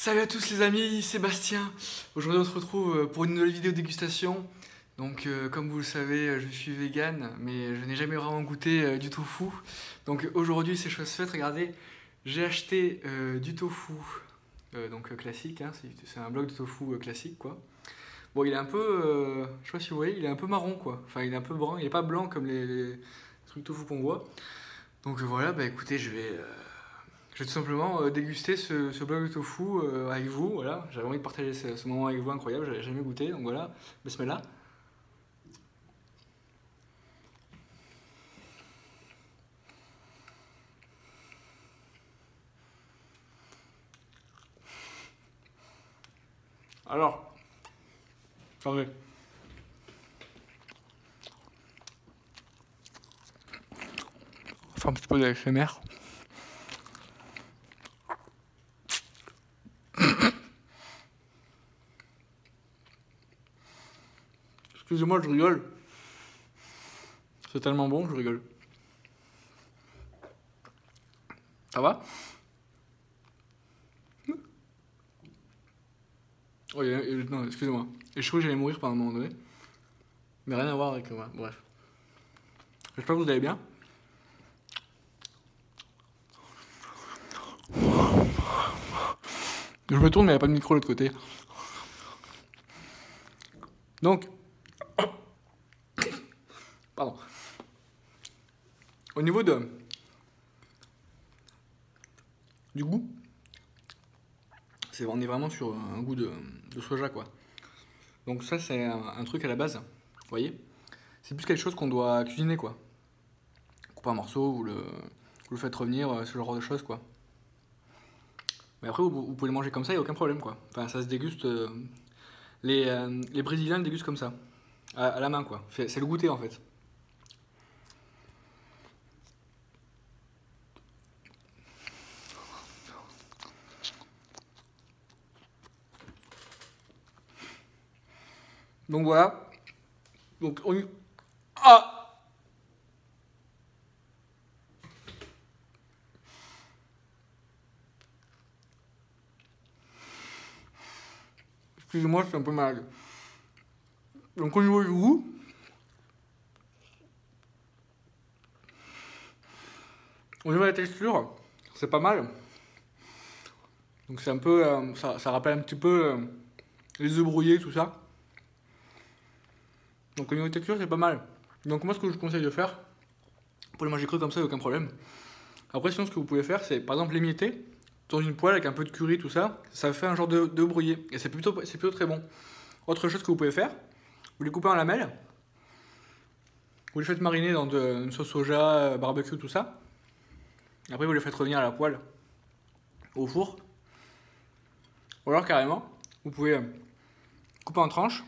Salut à tous les amis, Sébastien. Aujourd'hui on se retrouve pour une nouvelle vidéo dégustation. Donc comme vous le savez, je suis vegan, mais je n'ai jamais vraiment goûté du tofu. Donc aujourd'hui c'est chose faite, regardez, j'ai acheté du tofu, classique, hein, c'est un bloc de tofu classique quoi. Bon il est un peu, je sais pas si vous voyez, il est un peu marron quoi. Enfin il est un peu brun, il est pas blanc comme les trucs tofu qu'on voit. Donc voilà, bah écoutez, je vais tout simplement déguster ce bloc de tofu avec vous. Voilà, j'avais envie de partager ce moment avec vous incroyable, j'avais jamais goûté, donc voilà, bismillah. Alors, attendez. Enfin, un petit peu d'ASMR. Excusez-moi, je rigole. C'est tellement bon, je rigole. Ça va? Oh, non, excusez-moi. Et je croyais que j'allais mourir pendant un moment donné. Mais rien à voir avec moi. Bref. J'espère que vous allez bien. Je me tourne, mais il n'y a pas de micro de l'autre côté. Donc, pardon. Au niveau du goût, on est vraiment sur un goût de soja quoi. Donc ça c'est un truc à la base, vous voyez. C'est plus quelque chose qu'on doit cuisiner quoi. Couper un morceau, vous le faites revenir, ce genre de choses quoi. Mais après vous pouvez le manger comme ça, il n'y a aucun problème quoi. Enfin ça se déguste, les Brésiliens le dégustent comme ça, à la main quoi. C'est le goûter en fait. Donc voilà. Donc on... Ah! Excusez-moi, je suis un peu malade. Donc au niveau du goût, au niveau de la texture, c'est pas mal. Donc c'est un peu, ça rappelle un petit peu les œufs brouillés, tout ça. Donc au niveau de texture, c'est pas mal. Donc moi, ce que je vous conseille de faire, pour les manger cru comme ça, il n'y a aucun problème. Après, sinon, ce que vous pouvez faire, c'est par exemple l'émietter dans une poêle avec un peu de curry, tout ça. Ça fait un genre de brouillé. Et c'est plutôt très bon. Autre chose que vous pouvez faire, vous les coupez en lamelles. Vous les faites mariner dans une sauce soja, barbecue, tout ça. Après, vous les faites revenir à la poêle, au four. Ou alors, carrément, vous pouvez couper en tranches,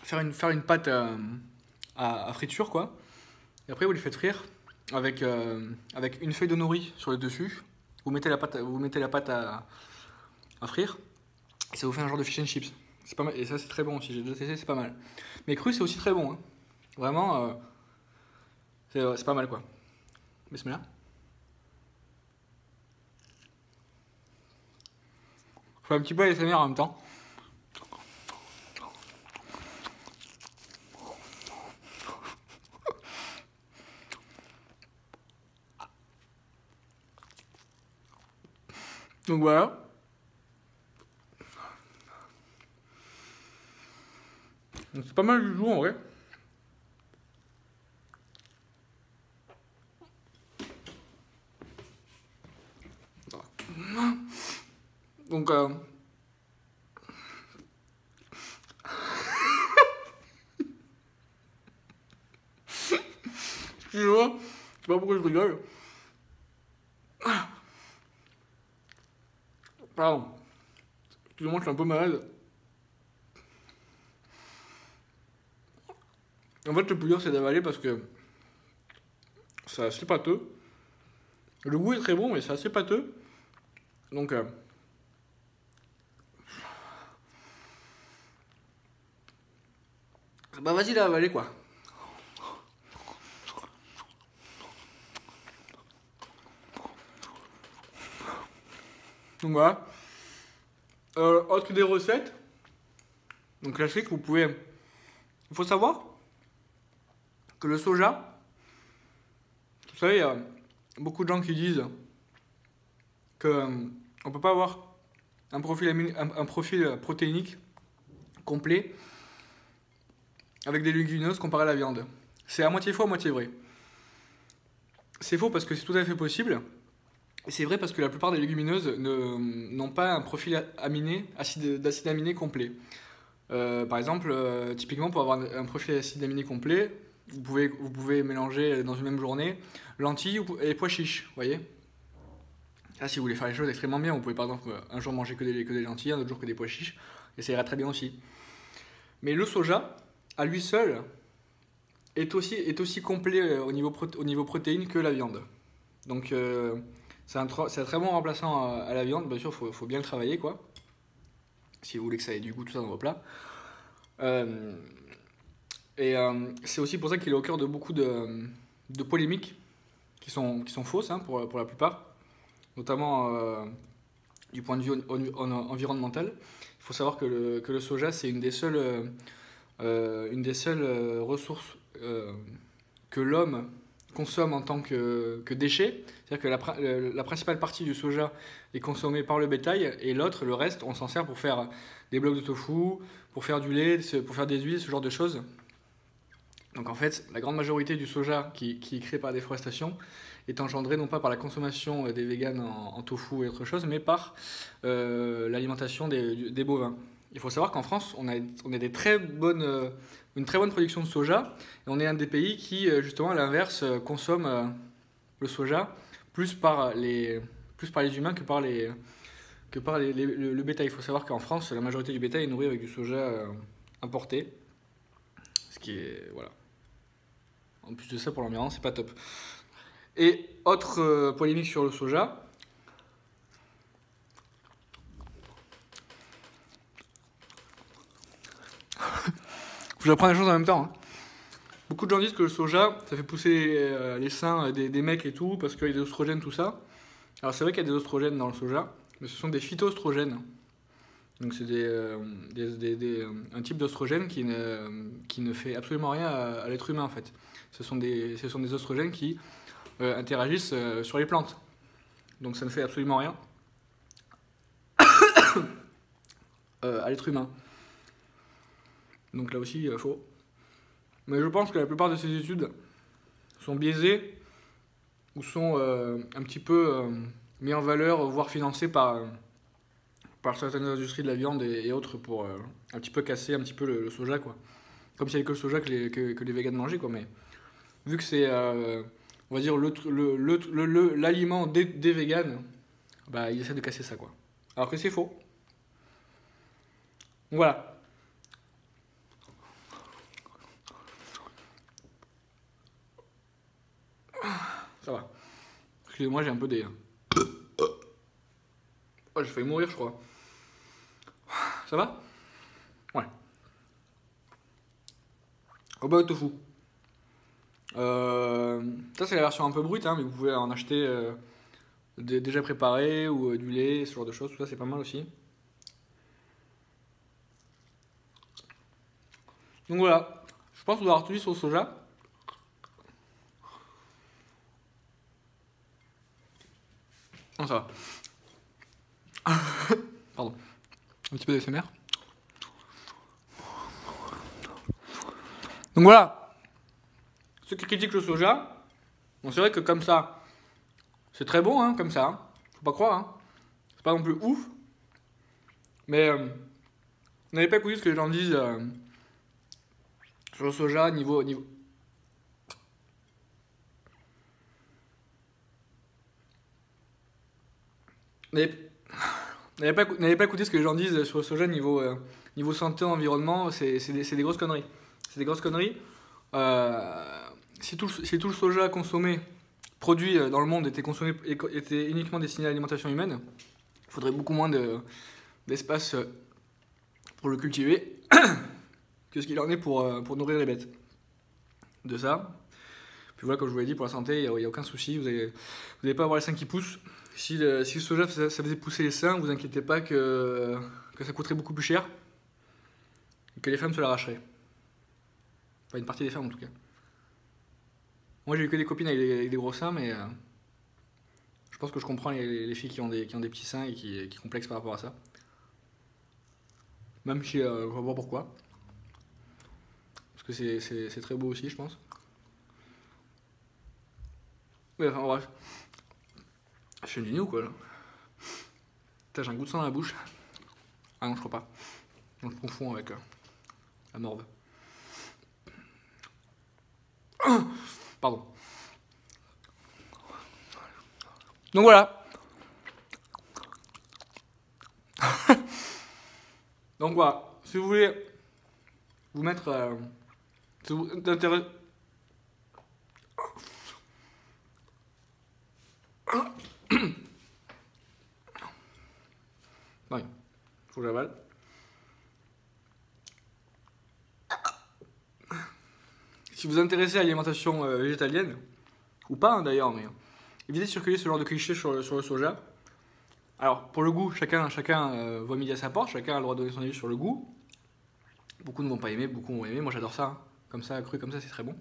faire une pâte à friture, quoi. Et après, vous les faites frire avec une feuille de nori sur le dessus. Vous mettez la pâte à frire. Et ça vous fait un genre de fish and chips. C'est pas mal. Et ça, c'est très bon aussi. J'ai déjà testé, c'est pas mal. Mais cru, c'est aussi très bon. Hein. Vraiment, c'est pas mal, quoi. Bismillah. Je fais un petit peu ASMR en même temps. Donc voilà. C'est pas mal du tout en vrai. Donc excusez-moi, je sais pas pourquoi je rigole. Pardon. Excusez-moi, je suis un peu malade. En fait, le plus dur, c'est d'avaler parce que c'est assez pâteux. Le goût est très bon, mais c'est assez pâteux. Donc, bah vas-y, à avaler quoi. Donc voilà. Autre des recettes, donc classique, vous pouvez... Il faut savoir que le soja, vous savez, il y a beaucoup de gens qui disent qu'on ne peut pas avoir un profil protéinique complet avec des légumineuses comparé à la viande. C'est à moitié faux, à moitié vrai. C'est faux parce que c'est tout à fait possible. Et c'est vrai parce que la plupart des légumineuses n'ont pas un profil d'acide aminé complet. Par exemple, typiquement pour avoir un profil d'acide aminé complet, vous pouvez mélanger dans une même journée lentilles et pois chiches, vous voyez. Là, si vous voulez faire les choses extrêmement bien, vous pouvez par exemple un jour manger que des lentilles, un autre jour que des pois chiches, et ça ira très bien aussi. Mais le soja, à lui seul, est aussi complet au niveau protéines que la viande. Donc c'est un très bon remplaçant à la viande. Bien sûr, faut bien le travailler, quoi. Si vous voulez que ça ait du goût, tout ça dans vos plats. C'est aussi pour ça qu'il est au cœur de beaucoup de polémiques qui sont fausses, hein, pour la plupart. Notamment du point de vue environnemental. Il faut savoir que le soja, c'est une des seules ressources que l'homme consomme en tant que déchet. C'est-à-dire que la principale partie du soja est consommée par le bétail et le reste, on s'en sert pour faire des blocs de tofu, pour faire du lait, pour faire des huiles, ce genre de choses. Donc en fait, la grande majorité du soja qui est créé par la déforestation est engendrée non pas par la consommation des véganes en tofu et autre chose, mais par l'alimentation des bovins. Il faut savoir qu'en France, on a une très bonne production de soja, et on est un des pays qui, justement, à l'inverse, consomme le soja plus par les humains que par le bétail. Il faut savoir qu'en France, la majorité du bétail est nourri avec du soja importé, ce qui est... voilà. En plus de ça, pour l'environnement, c'est pas top. Et autre polémique sur le soja. Faut que j'apprenne les choses en même temps. Hein. Beaucoup de gens disent que le soja, ça fait pousser les seins des mecs et tout, parce qu'il y a des oestrogènes, tout ça. Alors c'est vrai qu'il y a des oestrogènes dans le soja, mais ce sont des phytoestrogènes. Donc c'est un type d'oestrogène qui ne fait absolument rien à l'être humain en fait. Ce sont des oestrogènes qui interagissent sur les plantes. Donc ça ne fait absolument rien à l'être humain. Donc là aussi, faux. Mais je pense que la plupart de ces études sont biaisées ou sont un petit peu mis en valeur, voire financées par certaines industries de la viande et autres pour un petit peu casser un petit peu le soja, quoi. Comme s'il n'y avait que le soja que les véganes mangeaient, quoi. Mais vu que c'est, on va dire, l'aliment des véganes, bah, ils essaient de casser ça, quoi. Alors que c'est faux. Donc voilà. Ça va. Excusez-moi, j'ai un peu des... Oh, j'ai failli mourir, je crois. Ça va? Ouais. Au bas au tofu. Ça, c'est la version un peu brute, hein, mais vous pouvez en acheter déjà préparé ou du lait, ce genre de choses. Tout ça, c'est pas mal aussi. Donc voilà. Je pense vous avoir tout dit sur le soja. Non, ça va. Pardon. Un petit peu d'ASMR. Donc voilà. Ceux qui critiquent le soja, bon, c'est vrai que comme ça, c'est très bon, hein, comme ça. Hein. Faut pas croire. Hein. C'est pas non plus ouf. Mais vous n'avez pas écouté ce que les gens disent sur le soja niveau... N'avez pas écouté ce que les gens disent sur le soja niveau santé, environnement, c'est des grosses conneries. C'est des grosses conneries. Si tout le soja consommé, produit dans le monde était uniquement destiné à l'alimentation humaine, il faudrait beaucoup moins d'espace pour le cultiver que ce qu'il en est pour nourrir les bêtes. De ça. Puis voilà, comme je vous l'ai dit, pour la santé, il n'y a aucun souci. Vous n'allez pas avoir les seins qui poussent. Si le soja ça faisait pousser les seins, vous inquiétez pas que que ça coûterait beaucoup plus cher et que les femmes se l'arracheraient. Enfin, une partie des femmes en tout cas. Moi j'ai eu que des copines avec des gros seins, mais je pense que je comprends les filles qui ont des petits seins et qui complexent par rapport à ça. Même si je vois pas pourquoi. Parce que c'est très beau aussi, je pense. Mais enfin bref. Je suis une ou quoi là. Putain, j'ai un goût de sang dans la bouche. Ah non, je crois pas. Donc je confonds avec la morve. Pardon. Donc voilà. Donc voilà. Si vous voulez vous mettre... si vous intéressez... Ouais, faut que j'avale. Si vous vous intéressez à l'alimentation végétalienne, ou pas hein, d'ailleurs, mais évitez de circuler ce genre de clichés sur le soja. Alors, pour le goût, chacun voit midi à sa porte, chacun a le droit de donner son avis sur le goût. Beaucoup ne vont pas aimer, beaucoup vont aimer. Moi j'adore ça, hein. Comme ça, cru comme ça, c'est très bon.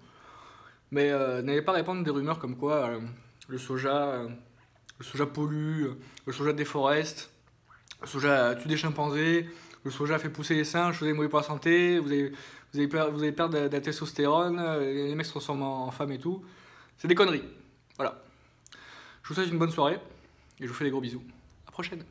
Mais n'allez pas répandre des rumeurs comme quoi le soja pollue, le soja déforeste, le soja tue des chimpanzés, le soja fait pousser les singes, vous allez mourir pour la santé, vous allez perdre de la testostérone, les mecs se transforment en femmes et tout. C'est des conneries. Voilà. Je vous souhaite une bonne soirée et je vous fais des gros bisous. À la prochaine.